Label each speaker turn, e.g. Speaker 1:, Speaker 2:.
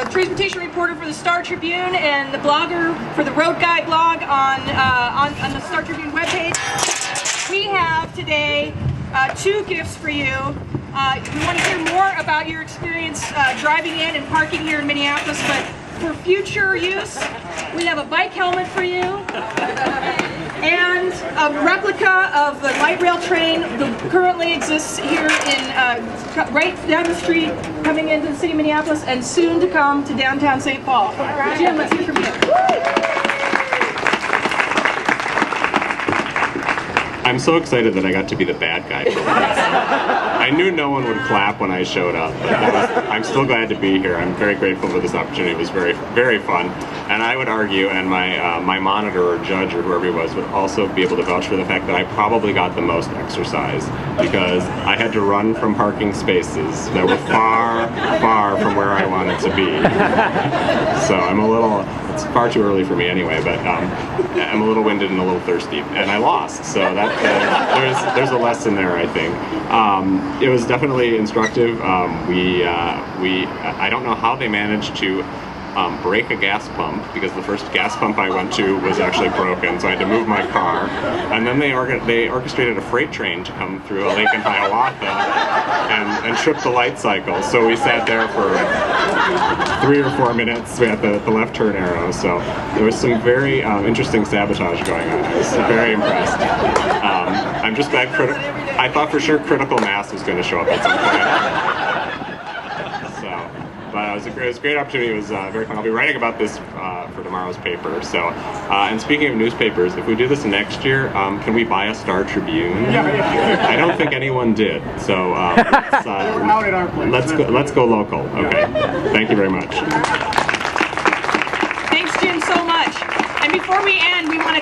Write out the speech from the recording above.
Speaker 1: the transportation reporter for the Star Tribune and the blogger for the Roadguy blog on the Star Tribune webpage. We have today two gifts for you. If you want to hear more about your experience driving in and parking here in Minneapolis, but for future use, we have a bike helmet for you and a replica of the light rail train that currently exists here in right down the street coming into the city of Minneapolis and soon to come to downtown St. Paul. Jim, let's hear from you.
Speaker 2: I'm so excited that I got to be the bad guy for once. I knew no one would clap when I showed up, but I'm still glad to be here. I'm very grateful for this opportunity. It was very, very fun. And I would argue, and my monitor or judge or whoever he was would also be able to vouch for the fact that I probably got the most exercise because I had to run from parking spaces that were far, far from where I wanted to be. So I'm a little, it's far too early for me anyway, but I'm a little winded and a little thirsty, and I lost. So that there's a lesson there, I think. It was definitely instructive. I don't know how they managed to break a gas pump because the first gas pump I went to was actually broken, so I had to move my car. And then they orchestrated a freight train to come through a lake in Hiawatha and trip the light cycle. So we sat there for 3 or 4 minutes. We had the left turn arrow, so there was some very interesting sabotage going on. I was very impressed. I'm just glad I thought for sure critical mass was going to show up at some point. So, but it was a great opportunity. It was very fun. I'll be writing about this for tomorrow's paper. So, and speaking of newspapers, if we do this next year, can we buy a Star Tribune? I don't think anyone did. So let's go local. Okay. Thank you very much.
Speaker 1: Thanks, Jim, so much. And before we end, we want to